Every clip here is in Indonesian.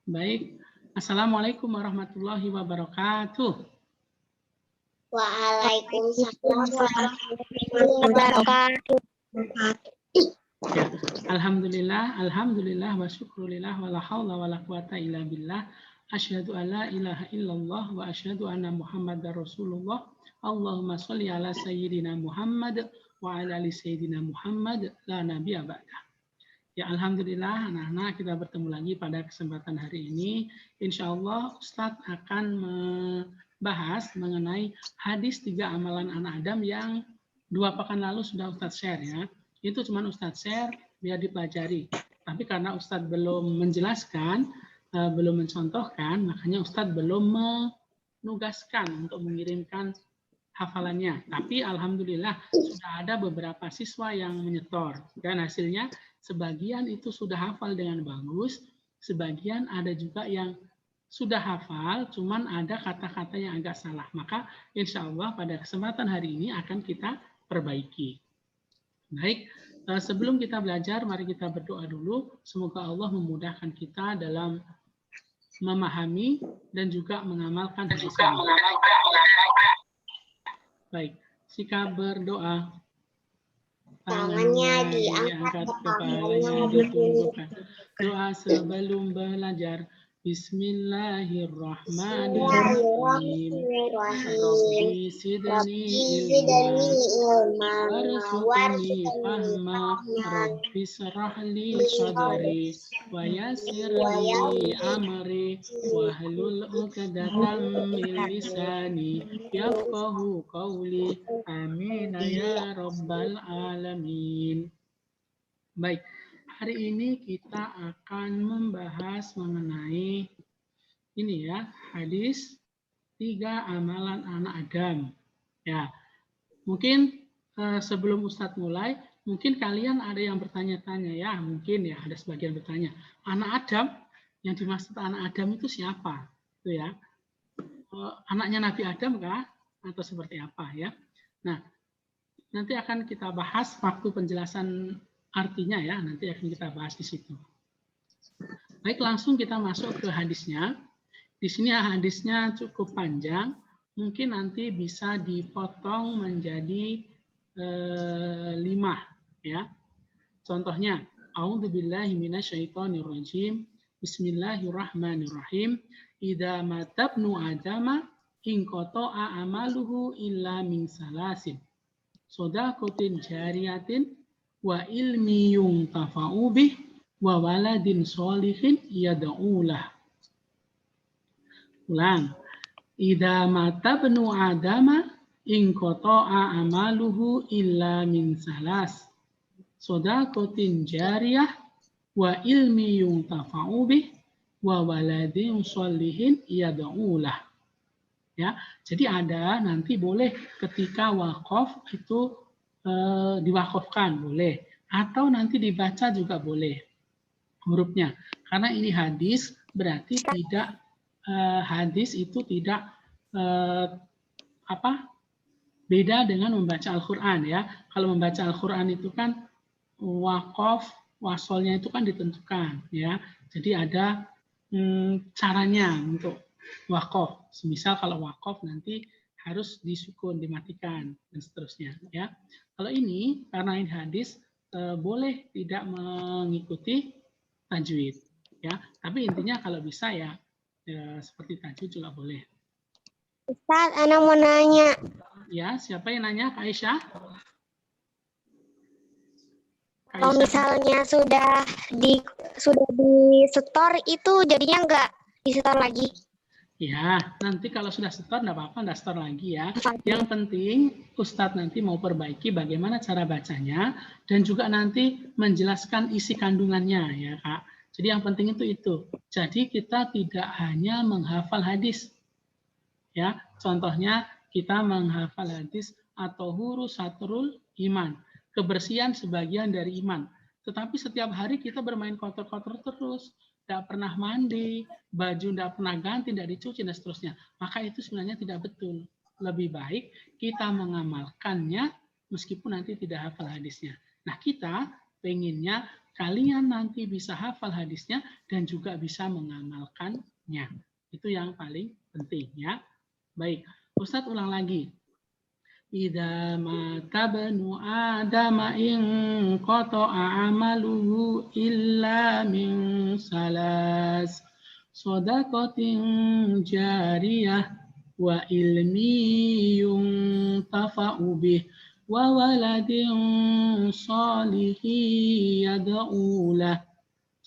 Baik. Assalamualaikum warahmatullahi wabarakatuh. Waalaikumsalam warahmatullahi wabarakatuh. Ya, alhamdulillah wa syukurillah wa la haula wa la quwata illa billah. Asyhadu an la ilaha illallah wa asyhadu anna Muhammadar Rasulullah. Allahumma sholli ala sayyidina Muhammad wa ala ali sayyidina Muhammad la nabiyya ba'dah. Ya, alhamdulillah anak-anak, kita bertemu lagi pada kesempatan hari ini. Insya Allah Ustadz akan membahas mengenai hadis 3 amalan anak Adam yang 2 pekan lalu sudah Ustadz share ya. Itu cuma Ustadz share biar dipelajari. Tapi karena Ustadz belum menjelaskan, belum mencontohkan, makanya Ustadz belum menugaskan untuk mengirimkan hafalannya. Tapi alhamdulillah sudah ada beberapa siswa yang menyetor. Dan hasilnya sebagian itu sudah hafal dengan bagus, sebagian ada juga yang sudah hafal, cuman ada kata-kata yang agak salah. Maka insya Allah pada kesempatan hari ini akan kita perbaiki. Baik, sebelum kita belajar, mari kita berdoa dulu. Semoga Allah memudahkan kita dalam memahami dan juga mengamalkan hadis ini. Baik, sikap berdoa. Tangannya diangkat, kepalanya ditundukkan. Doa sebelum belajar. Bismillahirrahmanirrahim. Rabbi sidni ilma warzuqni fahma. Rabbi syrahli sadri wa yassirli amri wahlul 'uqdatam min lisani yafqahu qawli. Amin ya rabbal alamin. Baik. Hari ini kita akan membahas mengenai ini ya, hadis 3 amalan anak Adam. Ya, mungkin sebelum Ustadz mulai, mungkin kalian ada yang bertanya-tanya ya, mungkin ya ada sebagian bertanya, anak Adam, yang dimaksud anak Adam itu siapa? Itu ya, anaknya Nabi Adam kah? Atau seperti apa ya? Nah, nanti akan kita bahas waktu penjelasan artinya ya, nanti akan kita bahas di situ. Baik, langsung kita masuk ke hadisnya. Di sini hadisnya cukup panjang, mungkin nanti bisa dipotong menjadi 5 ya. Contohnya, A'udzubillahi minasyaitonirrajim. Bismillahirrahmanirrahim. Idza matabnu adama in qata'a amaluhu illa min salasin. Shadaqatin jariyatin wa ilmi yuntafa'u bih wa waladin sholihin yad'ulah. Ulang. Idza mata bnu adama in qata'a amaluhu illa min salas. Shadaqatin jariyah wa ilmi yuntafa'u bih wa waladin sholihin yad'ulah. Ya, jadi ada nanti boleh ketika wakaf itu diwakafkan boleh, atau nanti dibaca juga boleh hurufnya, karena ini hadis berarti tidak hadis itu tidak beda dengan membaca Al-Quran ya. Kalau membaca Al-Quran itu kan wakaf wasolnya itu kan ditentukan ya, jadi ada caranya untuk wakaf. Semisal kalau wakaf nanti harus disukun, dimatikan dan seterusnya ya. Kalau ini karena ini hadis boleh tidak mengikuti tajwid ya, tapi intinya kalau bisa ya seperti tajwid juga boleh. Ustaz, Ana mau nanya. Ya, siapa yang nanya? Kak Aisyah? Kalau misalnya sudah di setor itu jadinya nggak disetor lagi? Ya, nanti kalau sudah setor enggak apa-apa, enggak setor lagi ya. Yang penting Ustadz nanti mau perbaiki bagaimana cara bacanya dan juga nanti menjelaskan isi kandungannya ya Kak. Jadi yang penting itu. Jadi kita tidak hanya menghafal hadis. Ya, contohnya kita menghafal hadis atau huruf satrul iman, kebersihan sebagian dari iman. Tetapi setiap hari kita bermain kotor-kotor terus. Tidak pernah mandi, baju tidak pernah ganti, tidak dicuci, dan seterusnya. Maka itu sebenarnya tidak betul. Lebih baik kita mengamalkannya meskipun nanti tidak hafal hadisnya. Nah, kita pengennya kalian nanti bisa hafal hadisnya dan juga bisa mengamalkannya. Itu yang paling penting ya. Baik, Ustadz ulang lagi. Idza mata banu adama in qata'a amaluhu illa min salas shadaqatin jariyah wa ilmi yuntafa'u bih wa waladin shalihi yad'ulah.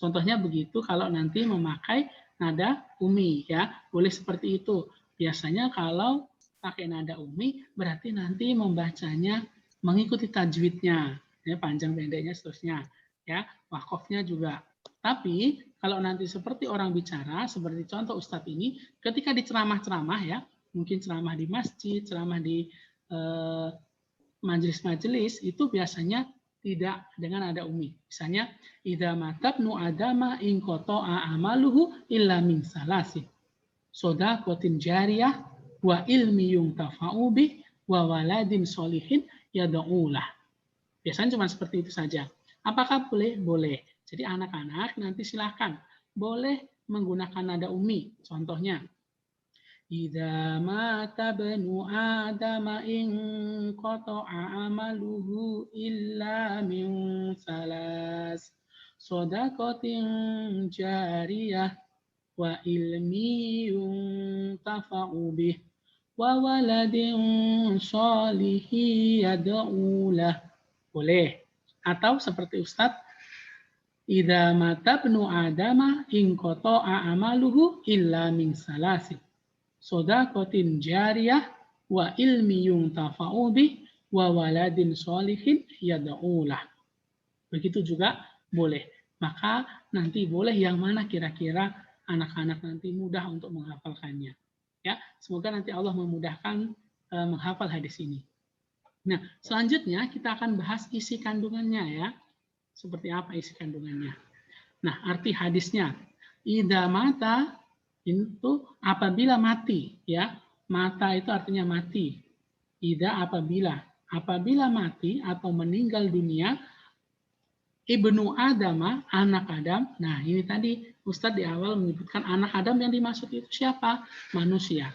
Contohnya begitu kalau nanti memakai nada umi ya, boleh seperti itu. Biasanya kalau pakai nada umi berarti nanti membacanya mengikuti tajwidnya, ya, panjang pendeknya seterusnya, ya, wakofnya juga. Tapi kalau nanti seperti orang bicara, seperti contoh Ustadz ini, ketika di ceramah-ceramah ya, mungkin ceramah di masjid, ceramah di majelis-majelis itu biasanya tidak dengan ada umi. Misalnya, idza matabnu adama in qata'a amaluhu illa min salasin. Shadaqatin jariyah wa ilmi yuntafa'u bih wa waladin sholihin yad'ulah. Biasanya cuma seperti itu saja. Apakah boleh? Boleh. Jadi anak-anak nanti silakan boleh menggunakan nada umi. Contohnya, idza mata banu adama in qata'a amaluhu illa min salas shadaqatin jariyah wa ilmi yuntafa'u bih wa waladin sholihi yad'ulah. Boleh. Atau seperti Ustadz, idza mata banu adama in qata'a amaluhu illa min salasin shadaqatin jariyah wa ilmi yuntafa'u bih wa waladin sholihin yad'ulah. Begitu juga boleh. Maka nanti boleh yang mana kira-kira anak-anak nanti mudah untuk menghafalkannya. Ya, semoga nanti Allah memudahkan menghafal hadis ini. Nah, selanjutnya kita akan bahas isi kandungannya ya. Seperti apa isi kandungannya? Nah, arti hadisnya. Idza mata itu apabila mati ya. Mata itu artinya mati. Idza apabila mati atau meninggal dunia Ibnu Adam, anak Adam. Nah, ini tadi Ustadz di awal menyebutkan anak Adam yang dimaksud itu siapa? Manusia.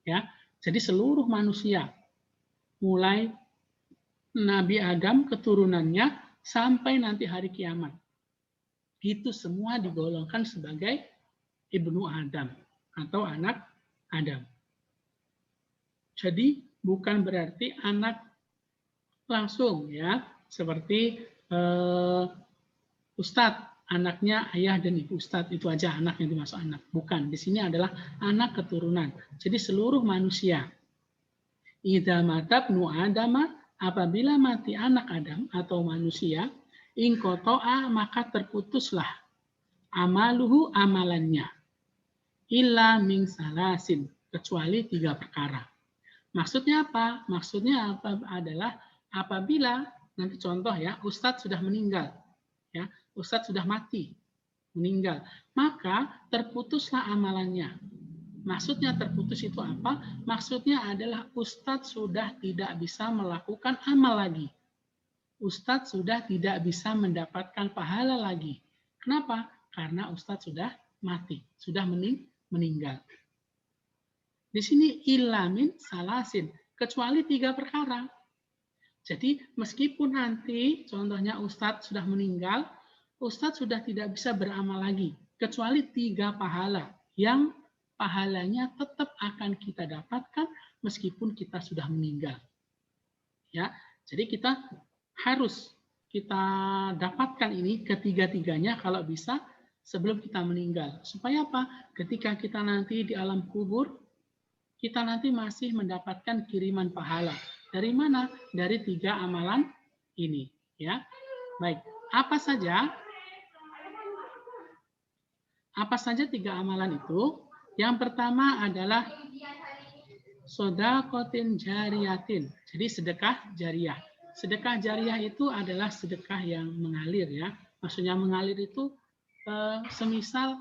Ya. Jadi seluruh manusia mulai Nabi Adam keturunannya sampai nanti hari kiamat. Itu semua digolongkan sebagai Ibnu Adam atau anak Adam. Jadi bukan berarti anak langsung ya, seperti Ustadz, anaknya ayah dan ibu Ustadz, itu aja anak yang dimaksud anak. Bukan, di sini adalah anak keturunan. Jadi seluruh manusia. Idza mata ibnu Adama, apabila mati anak Adam atau manusia, in qata'a maka terputuslah amaluhu amalannya. Illa min salasin, kecuali 3 perkara. Maksudnya apa? Maksudnya apa adalah apabila nanti contoh ya, Ustadz sudah meninggal, ya, Ustadz sudah mati, meninggal, maka terputuslah amalannya. Maksudnya terputus itu apa? Maksudnya adalah Ustadz sudah tidak bisa melakukan amal lagi. Ustadz sudah tidak bisa mendapatkan pahala lagi. Kenapa? Karena Ustadz sudah mati, sudah meninggal. Di sini ilamin salasin, kecuali 3 perkara. Jadi meskipun nanti contohnya Ustadz sudah meninggal, Ustadz sudah tidak bisa beramal lagi, kecuali 3 pahala yang pahalanya tetap akan kita dapatkan meskipun kita sudah meninggal. Ya, jadi kita harus dapatkan ini ketiga-tiganya kalau bisa sebelum kita meninggal. Supaya apa? Ketika kita nanti di alam kubur, kita nanti masih mendapatkan kiriman pahala. Dari mana? Dari 3 amalan ini. Ya, baik. Apa saja 3 amalan itu? Yang pertama adalah shadaqatin jariyatin. Jadi sedekah jariyah. Sedekah jariyah itu adalah sedekah yang mengalir ya. Maksudnya mengalir itu semisal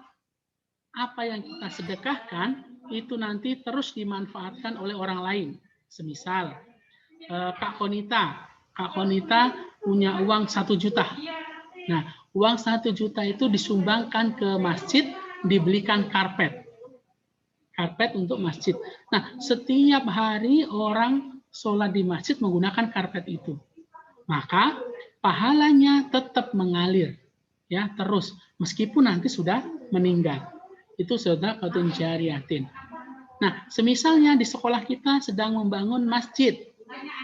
apa yang kita sedekahkan itu nanti terus dimanfaatkan oleh orang lain. Semisal Kak Konita punya uang 1 juta. Nah, uang 1 juta itu disumbangkan ke masjid, dibelikan karpet untuk masjid. Nah, setiap hari orang sholat di masjid menggunakan karpet itu, maka pahalanya tetap mengalir, ya, terus meskipun nanti sudah meninggal. Itu sedekatun jariyatin. Nah, semisalnya di sekolah kita sedang membangun masjid.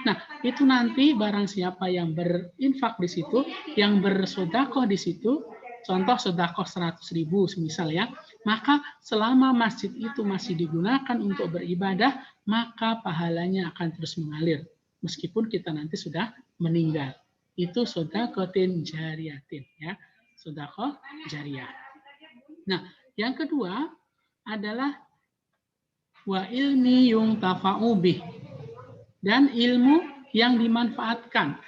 Nah, itu nanti barang siapa yang berinfak di situ, yang bersedekah di situ, contoh sedekah 100.000 semisal ya, maka selama masjid itu masih digunakan untuk beribadah, maka pahalanya akan terus mengalir meskipun kita nanti sudah meninggal. Itu sedekatun jariyatin, ya, sedekah jariyah. Nah, yang kedua adalah wa ilmi yuntafa'u bih, dan ilmu yang dimanfaatkan.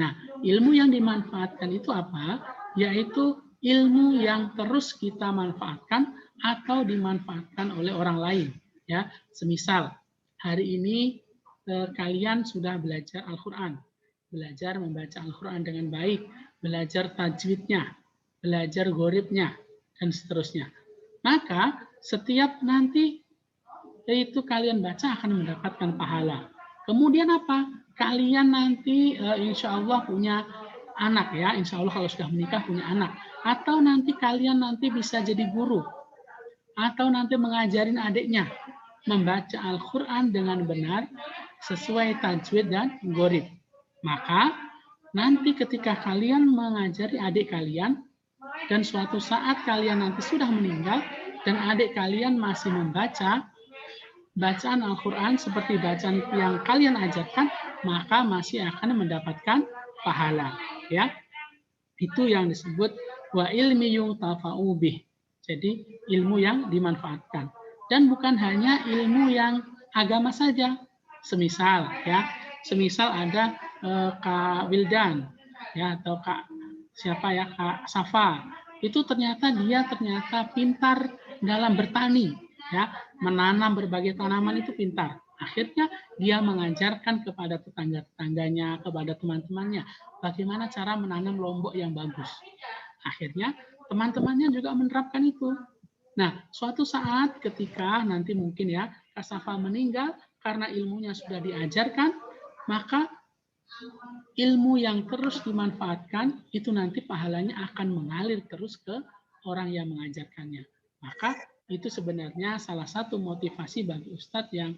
Nah, ilmu yang dimanfaatkan itu apa? Yaitu ilmu yang terus kita manfaatkan atau dimanfaatkan oleh orang lain. Ya, semisal hari ini kalian sudah belajar Al-Quran, belajar membaca Al-Quran dengan baik, belajar tajwidnya, belajar gharibnya, dan seterusnya. Maka setiap nanti itu kalian baca akan mendapatkan pahala. Kemudian apa? Kalian nanti insya Allah punya anak, ya, insya Allah kalau sudah menikah punya anak. Atau nanti kalian nanti bisa jadi guru. Atau nanti mengajarin adiknya membaca Al-Quran dengan benar sesuai tajwid dan gharib. Maka nanti ketika kalian mengajari adik kalian dan suatu saat kalian nanti sudah meninggal dan adik kalian masih membaca bacaan Al-Quran seperti bacaan yang kalian ajarkan, maka masih akan mendapatkan pahala. Ya, itu yang disebut wa ilmi yuntafa'u bih. Jadi ilmu yang dimanfaatkan. Dan bukan hanya ilmu yang agama saja. Semisal ada Kak Wildan, ya, atau Kak siapa ya, Kak Safa. Itu dia ternyata pintar dalam bertani, ya, menanam berbagai tanaman itu pintar. Akhirnya dia mengajarkan kepada tetangga-tetangganya, kepada teman-temannya, bagaimana cara menanam lombok yang bagus. Akhirnya teman-temannya juga menerapkan itu. Nah, suatu saat ketika nanti mungkin ya Kak Safa meninggal karena ilmunya sudah diajarkan, maka ilmu yang terus dimanfaatkan itu nanti pahalanya akan mengalir terus ke orang yang mengajarkannya. Maka itu sebenarnya salah satu motivasi bagi Ustadz yang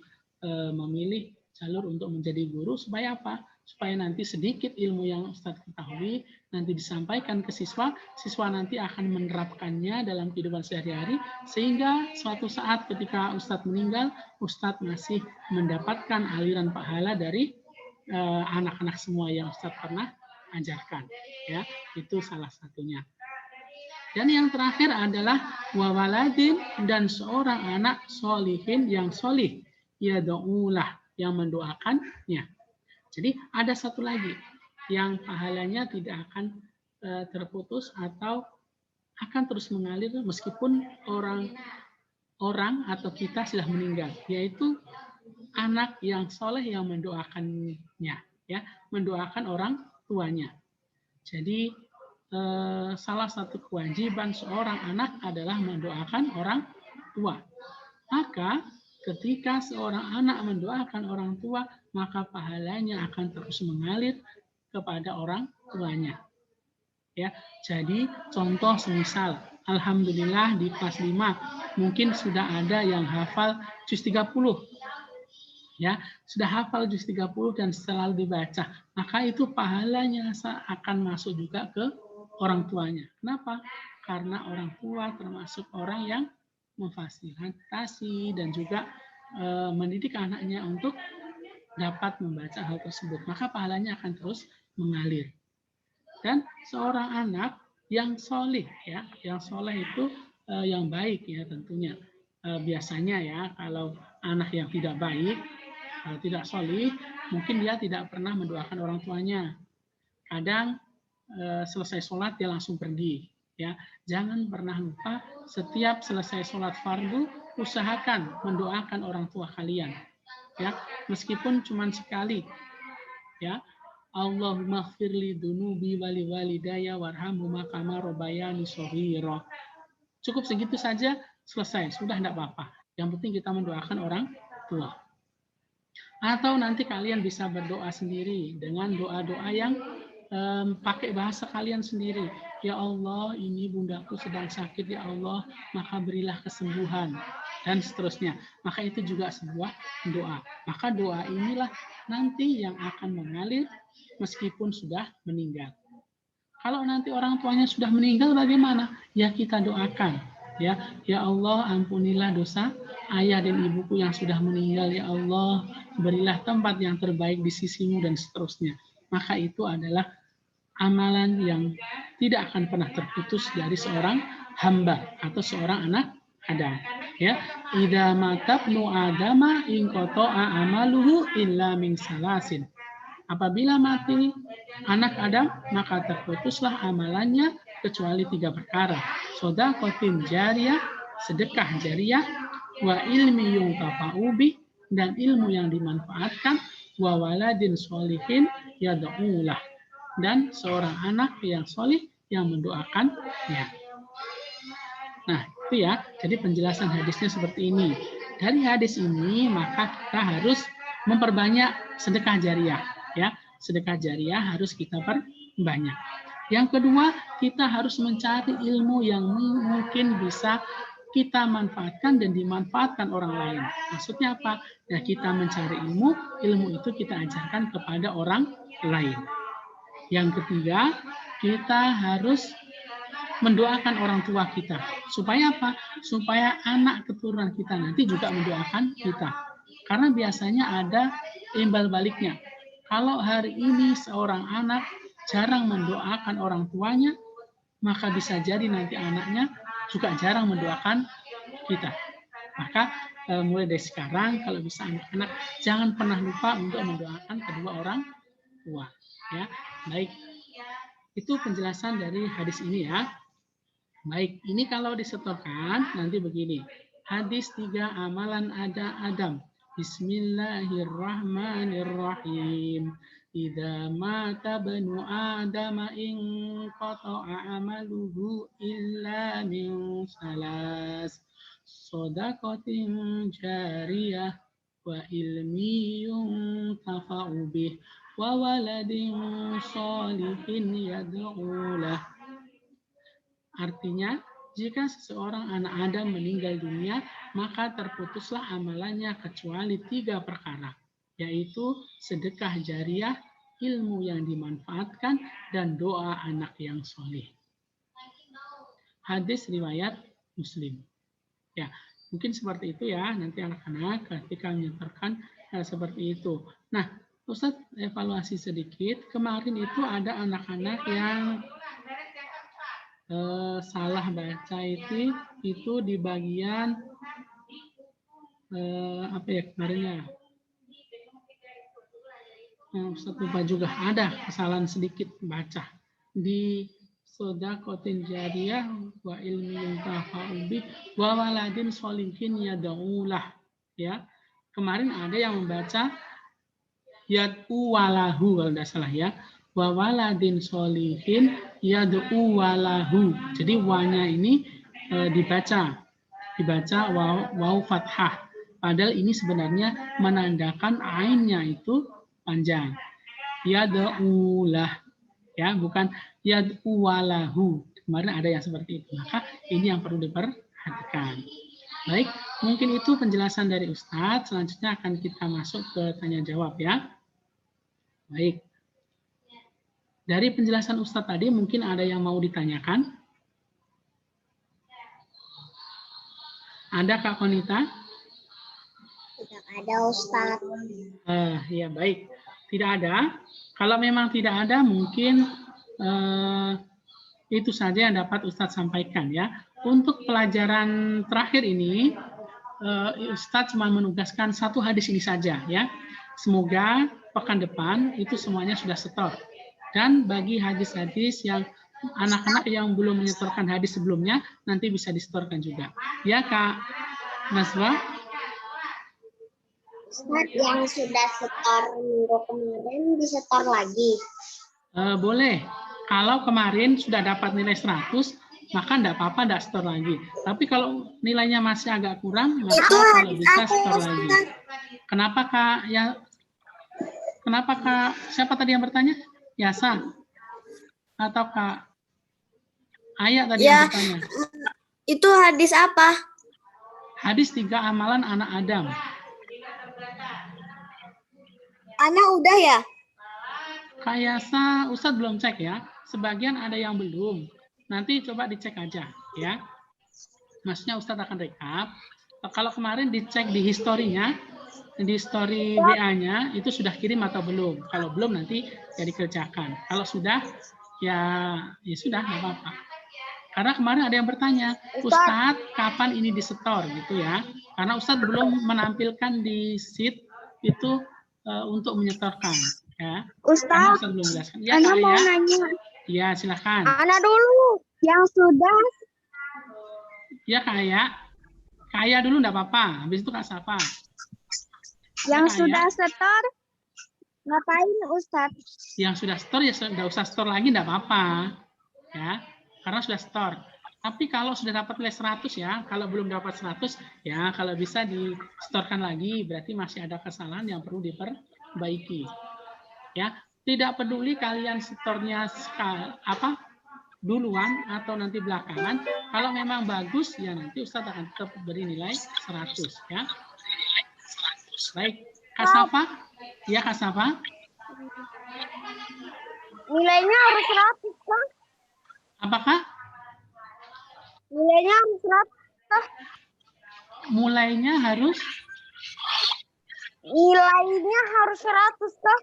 memilih jalur untuk menjadi guru, supaya apa? Supaya nanti sedikit ilmu yang Ustadz ketahui nanti disampaikan ke siswa, siswa nanti akan menerapkannya dalam kehidupan sehari-hari, sehingga suatu saat ketika Ustadz meninggal, Ustadz masih mendapatkan aliran pahala dari anak-anak semua yang Ustadz pernah ajarkan. Ya, itu salah satunya. Dan yang terakhir adalah wawaladin, dan seorang anak solihin yang solih, yad'ulah, yang mendoakannya. Jadi ada satu lagi yang pahalanya tidak akan terputus atau akan terus mengalir meskipun orang atau kita sudah meninggal, yaitu anak yang soleh yang mendoakannya, ya, mendoakan orang tuanya. Jadi salah satu kewajiban seorang anak adalah mendoakan orang tua. Maka ketika seorang anak mendoakan orang tua, maka pahalanya akan terus mengalir kepada orang tuanya. Ya, jadi contoh semisal, alhamdulillah di kelas 5 mungkin sudah ada yang hafal juz 30. Ya, sudah hafal juz 30 dan selalu dibaca, maka itu pahalanya akan masuk juga ke orang tuanya. Kenapa? Karena orang tua termasuk orang yang memfasilitasi dan juga mendidik anaknya untuk dapat membaca hal tersebut, maka pahalanya akan terus mengalir. Dan seorang anak yang soleh, ya, yang soleh itu yang baik, ya, tentunya. Biasanya ya, kalau anak yang tidak baik, tidak soleh, mungkin dia tidak pernah mendoakan orang tuanya. Kadang selesai sholat dia langsung pergi. Ya, jangan pernah lupa setiap selesai sholat fardu usahakan mendoakan orang tua kalian. Ya, meskipun cuma sekali. Ya, Allahumma firli dunubi wali walidaya warhamhuma kama rabbayani shaghira. Cukup segitu saja, selesai, sudah tidak apa-apa. Yang penting kita mendoakan orang tua. Atau nanti kalian bisa berdoa sendiri dengan doa-doa yang pakai bahasa kalian sendiri. Ya Allah, ini bundaku sedang sakit, ya Allah, maka berilah kesembuhan, dan seterusnya. Maka itu juga sebuah doa. Maka doa inilah nanti yang akan mengalir meskipun sudah meninggal. Kalau nanti orang tuanya sudah meninggal bagaimana? Ya kita doakan. Ya Allah, ampunilah dosa ayah dan ibuku yang sudah meninggal, ya Allah, berilah tempat yang terbaik di sisimu, dan seterusnya. Maka itu adalah amalan yang tidak akan pernah terputus dari seorang hamba atau seorang anak Adam. Ya, idza matabnu adama in qata'a amaluhu illa min salasin. Apabila mati anak Adam, maka terputuslah amalannya kecuali 3 perkara. Shadaqatin jariyah, sedekah jariyah, wa ilmi yuntafa'u bih, dan ilmu yang dimanfaatkan, wa waladin sholihin yad'ulah, dan seorang anak yang solih yang mendoakannya. Nah, itu ya. Jadi penjelasan hadisnya seperti ini. Dari hadis ini maka kita harus memperbanyak sedekah jariyah. Ya, sedekah jariyah harus kita perbanyak. Yang kedua, kita harus mencari ilmu yang mungkin bisa kita manfaatkan dan dimanfaatkan orang lain. Maksudnya apa? Ya, kita mencari ilmu itu kita ajarkan kepada orang lain. Yang ketiga, kita harus mendoakan orang tua kita. Supaya apa? Supaya anak keturunan kita nanti juga mendoakan kita. Karena biasanya ada imbal baliknya. Kalau hari ini seorang anak jarang mendoakan orang tuanya, maka bisa jadi nanti anaknya juga jarang mendoakan kita. Maka mulai dari sekarang, kalau bisa anak-anak jangan pernah lupa untuk mendoakan kedua orang tua. Ya, baik. Itu penjelasan dari hadis ini ya. Baik, ini kalau disetorkan nanti begini. Hadis 3 amalan Adam. Bismillahirrahmanirrahim. Idza mata banu Adam in qata'a amaluhu illa min salas. Shadaqatin jariyah wa ilmi yuntafa'u bih wa waladin sholihin yad'ulah. Artinya, jika seseorang anak Adam meninggal dunia, maka terputuslah amalannya kecuali 3 perkara, yaitu sedekah jariyah, ilmu yang dimanfaatkan, dan doa anak yang soleh. Hadis riwayat Muslim. Ya, mungkin seperti itu ya, nanti anak-anak ketika menyetorkan seperti itu. Nah, Ustadz evaluasi sedikit, kemarin itu ada anak-anak yang salah baca itu di bagian apa ya kemarinnya, Ustaz lupa juga, ada kesalahan sedikit baca di shadaqatin jariyah wa ilmi yuntafa'u bih wa waladin sholihin yad'ulah. Ya, kemarin ada yang membaca yad'u walahu kalau tidak salah ya, wa waladin sholihin yad'u walahu. Jadi wanya ini dibaca waw fathah. Padahal ini sebenarnya menandakan ainnya itu panjang. Yad'ulah, ya, bukan yad'u walahu. Kemarin ada yang seperti itu. Maka ini yang perlu diperhatikan. Baik, mungkin itu penjelasan dari Ustadz. Selanjutnya akan kita masuk ke tanya jawab ya. Baik. Dari penjelasan Ustadz tadi mungkin ada yang mau ditanyakan? Ada Kak Konita? Tidak ada Ustadz. Ya baik, tidak ada. Kalau memang tidak ada mungkin itu saja yang dapat Ustadz sampaikan ya. Untuk pelajaran terakhir ini Ustadz cuma menugaskan 1 hadis ini saja ya. Semoga pekan depan itu semuanya sudah setor. Dan bagi hadis-hadis yang anak-anak yang belum menyetorkan hadis sebelumnya, nanti bisa disetorkan juga. Ya Kak Naswa? Ustaz, yang sudah setor minggu kemarin disetor lagi. Boleh. Kalau kemarin sudah dapat nilai 100, maka enggak apa-apa, enggak setor lagi. Tapi kalau nilainya masih agak kurang, maka kalau bisa setor lagi. Kenapa Kak? Ya, kenapa Kak? Siapa tadi yang bertanya? Yasa? Atau Kak Ayah tadi yang bertanya? Itu hadis apa? Hadis 3 amalan anak Adam. Anak udah ya? Kak Yasa, Ustadz belum cek ya. Sebagian ada yang belum. Nanti coba dicek aja ya. Maksudnya Ustadz akan rekap. Kalau kemarin dicek di historinya, di story WA-nya itu sudah kirim atau belum. Kalau belum nanti ya dikerjakan. Kalau sudah ya sudah nggak apa-apa. Karena kemarin ada yang bertanya, Ustadz kapan ini disetor gitu ya. Karena Ustadz belum menampilkan di sheet itu untuk menyetorkan ya. Karena Ustadz belum menjelaskan. Ya Kak mau ya. nanya. Ya silakan. Anak dulu yang sudah. Ya Kak ya. Kak Aya dulu enggak apa-apa. Habis itu Kak Safa. Yang Ya, sudah setor ngapain Ustadz? Yang sudah store ya enggak usah store lagi enggak apa-apa. Ya. Karena sudah store. Tapi kalau sudah dapat nilai 100 ya, kalau belum dapat 100 ya kalau bisa di-storekan lagi, berarti masih ada kesalahan yang perlu diperbaiki. Ya, tidak peduli kalian store-nya duluan atau nanti belakangan, kalau memang bagus ya nanti Ustadz akan tetap beri nilai 100 ya. Baik, Kak Safa? Ya Kak Safa? Nilainya harus 100 kan? Apakah? Nilainya harus 100. Mulainya harus? Nilainya harus 100 kan?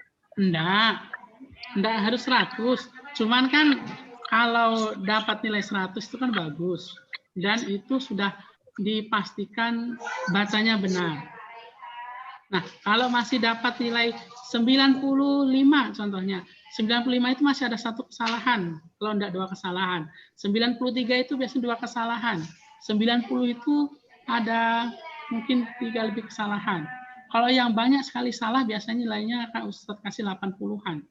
Enggak harus 100. Cuman kan kalau dapat nilai 100 itu kan bagus. Dan itu sudah dipastikan bacanya benar. Nah, kalau masih dapat nilai 95 contohnya. 95 itu masih ada satu kesalahan. Kalau enggak 2 kesalahan. 93 itu biasanya 2 kesalahan. 90 itu ada mungkin 3 lebih kesalahan. Kalau yang banyak sekali salah biasanya nilainya akan Ustadz kasih 80-an.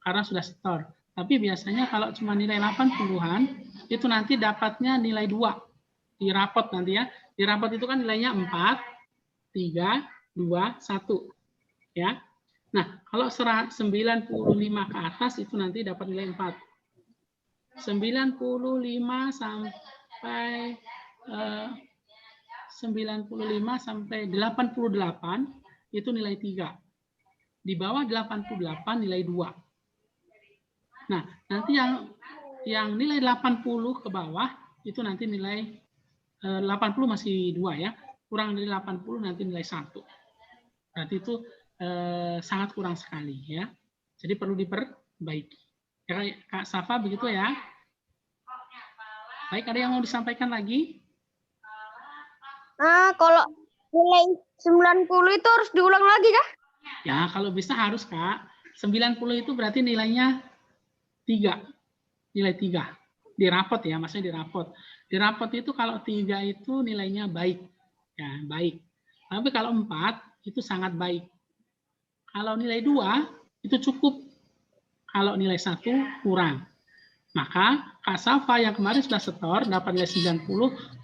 Karena sudah setor. Tapi biasanya kalau cuma nilai 80-an, itu nanti dapatnya nilai 2. Di rapot nanti ya. Di rapot itu kan nilainya 4, 3, 2, 1. Ya. Nah, kalau 95 ke atas itu nanti dapat nilai 4. 95 sampai 88 itu nilai 3. Di bawah 88 nilai 2. Nah, nanti yang nilai 80 ke bawah itu nanti nilai 80 masih 2 ya. Kurang dari 80 nanti nilai 1. Berarti itu sangat kurang sekali ya. Jadi perlu diperbaiki. Ya, Kak Safa begitu ya. Baik, ada yang mau disampaikan lagi? Nah, kalau nilai 90 itu harus diulang lagi kah? Ya, kalau bisa harus Kak. 90 itu berarti nilainya 3. Nilai 3. Di rapot ya, maksudnya di rapot. Di rapot itu kalau 3 itu nilainya baik. Ya, baik. Tapi kalau 4 itu sangat baik. Kalau nilai 2 itu cukup. Kalau nilai 1 kurang. Maka Kak Safa yang kemarin sudah setor dapat nilai 90,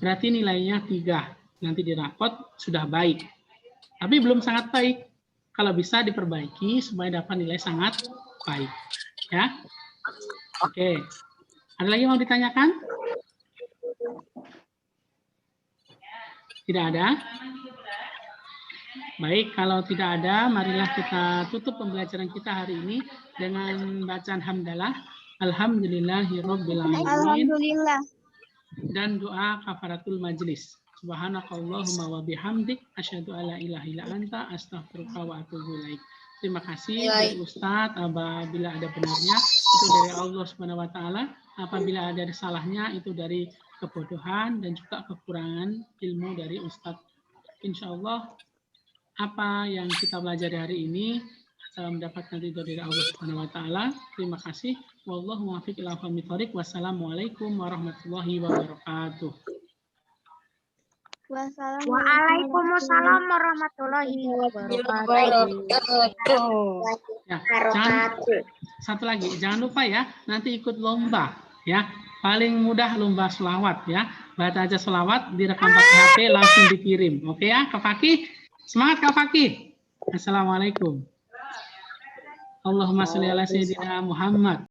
berarti nilainya 3. Nanti di rapot sudah baik. Tapi belum sangat baik. Kalau bisa diperbaiki supaya dapat nilai sangat baik. Ya. Oke. Ada lagi yang mau ditanyakan? Tidak ada? Baik, kalau tidak ada, marilah kita tutup pembelajaran kita hari ini dengan bacaan hamdalah. Alhamdulillahirrabbilalamin. Alhamdulillah. Dan doa kafaratul majlis. Subhanakallahumma wa bihamdik asyhadu alla ilaha illa anta astaghfiruka wa atubu ilaik. Terima kasih dari Ustadz. Apabila ada benarnya itu dari Allah Subhanahu wa taala, apabila ada salahnya itu dari kebodohan dan juga kekurangan ilmu dari Ustadz. Insyaallah apa yang kita belajar hari ini mendapatkan ridho dari Allah Subhanahu wa taala. Terima kasih. Wallahu muwaffiq ila aqwamit thoriq. Wassalamualaikum warahmatullahi wabarakatuh. Waalaikumsalam warahmatullahi wabarakatuh. Ya, satu lagi, jangan lupa ya, nanti ikut lomba ya. Paling mudah lomba selawat ya. Baca aja selawat, direkam pakai HP, langsung dikirim. Oke ya, Kak Fakih? Semangat Kak Fakih. Assalamualaikum. Allahumma sholli ala sayyidina Muhammad.